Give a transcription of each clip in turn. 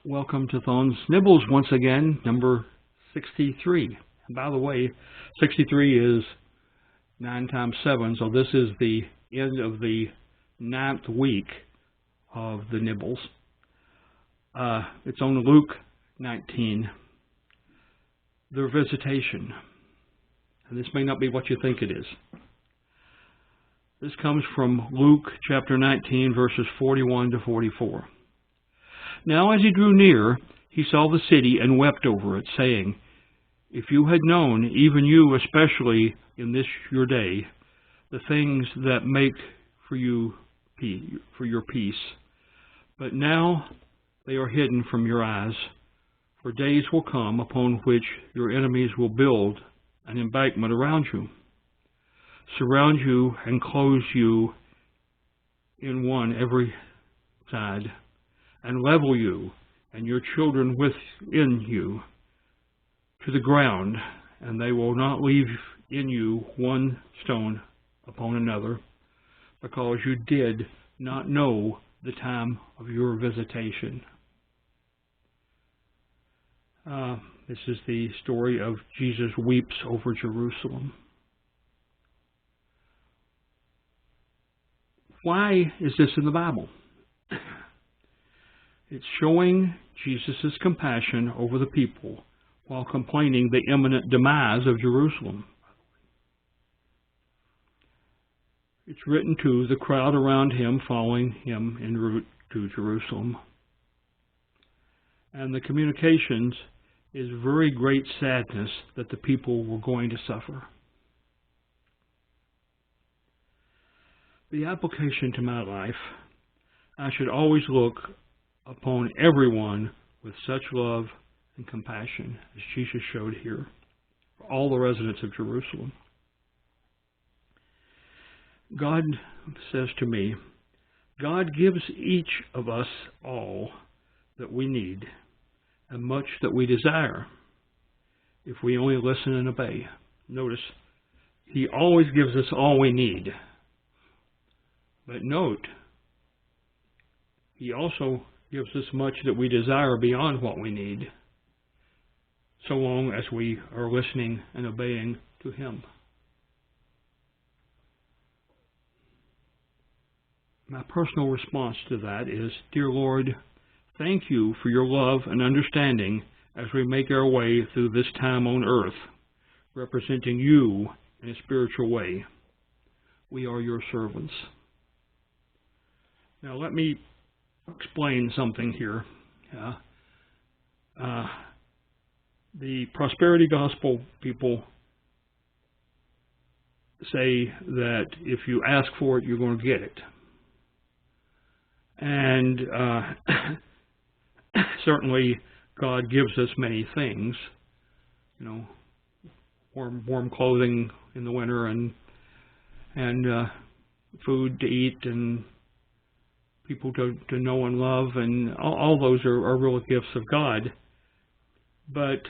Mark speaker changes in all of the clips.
Speaker 1: Welcome to Thone's Nibbles once again, number 63. And by the way, 63 is 9 times 7, so this is the end of the 9th week of the Nibbles. It's on Luke 19, their visitation. And this may not be what you think it is. This comes from Luke chapter 19, verses 41 to 44. Now as he drew near, he saw the city and wept over it, saying, If you had known, even you especially in this your day, the things that make for your peace, but now they are hidden from your eyes. For days will come upon which your enemies will build an embankment around you, surround you and close you in one every side, and level you and your children within you to the ground, and they will not leave in you one stone upon another, because you did not know the time of your visitation. This is the story of Jesus weeps over Jerusalem. Why is this in the Bible? It's showing Jesus' compassion over the people while complaining the imminent demise of Jerusalem. It's written to the crowd around him following him en route to Jerusalem. And the communications is very great sadness that the people were going to suffer. The application to my life: I should always look upon everyone with such love and compassion as Jesus showed here for all the residents of Jerusalem. God says to me, God gives each of us all that we need and much that we desire if we only listen and obey. Notice, He always gives us all we need. But note, He also gives us much that we desire beyond what we need, so long as we are listening and obeying to Him. My personal response to that is, Dear Lord, thank you for your love and understanding as we make our way through this time on earth, representing you in a spiritual way. We are your servants. Now let me explain something here. The prosperity gospel people say that if you ask for it, you're going to get it. And certainly God gives us many things, warm clothing in the winter and food to eat and people to know and love, and all those are real gifts of God. But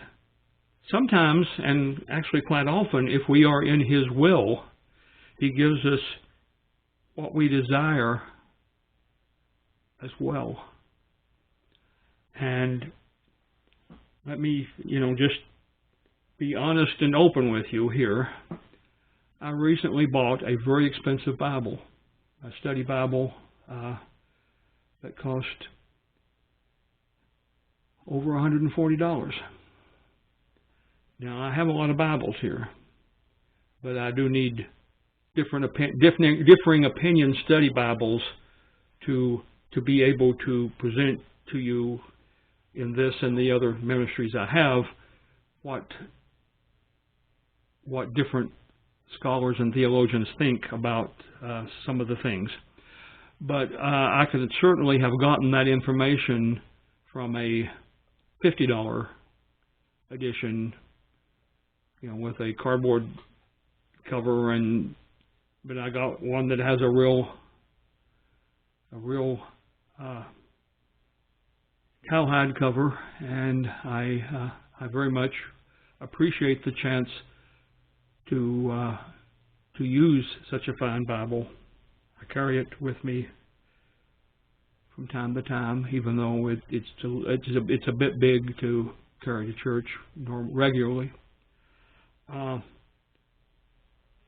Speaker 1: sometimes, and actually quite often, if we are in His will, He gives us what we desire as well. And let me, just be honest and open with you here. I recently bought a very expensive Bible, a study Bible, that cost over $140. Now, I have a lot of Bibles here, but I do need differing opinion study Bibles to be able to present to you in this and the other ministries I have what different scholars and theologians think about some of the things. But I could certainly have gotten that information from a $50 edition, with a cardboard cover, but I got one that has a real cowhide cover, and I very much appreciate the chance to use such a fine Bible. I carry it with me from time to time, even though it's a bit big to carry to church regularly.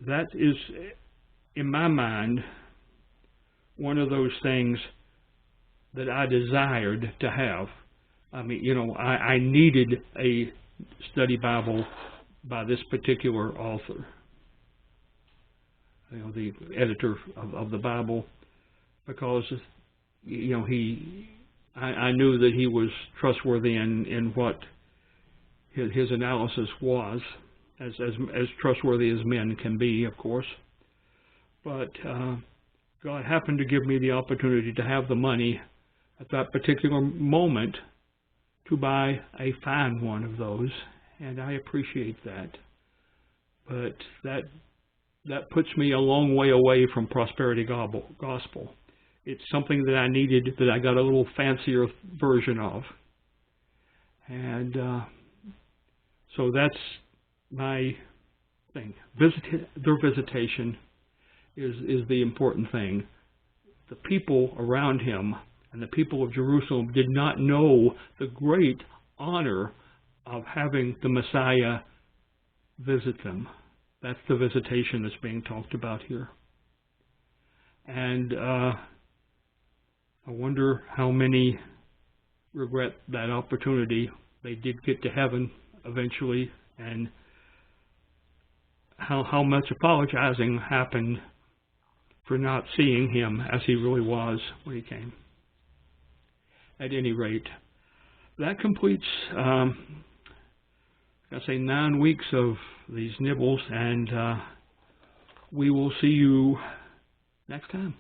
Speaker 1: That is, in my mind, one of those things that I desired to have. I mean, I needed a study Bible by this particular author, the editor of the Bible, because I knew that he was trustworthy in what his analysis was, as trustworthy as men can be, of course. But God happened to give me the opportunity to have the money at that particular moment to buy a fine one of those, and I appreciate that. But that puts me a long way away from prosperity gospel. It's something that I needed, that I got a little fancier version of. And so that's my thing. Their visitation is the important thing. The people around him and the people of Jerusalem did not know the great honor of having the Messiah visit them. That's the visitation that's being talked about here. And I wonder how many regret that opportunity. They did get to heaven eventually, and how much apologizing happened for not seeing him as he really was when he came. At any rate, that completes, I say, 9 weeks of these nibbles, and we will see you next time.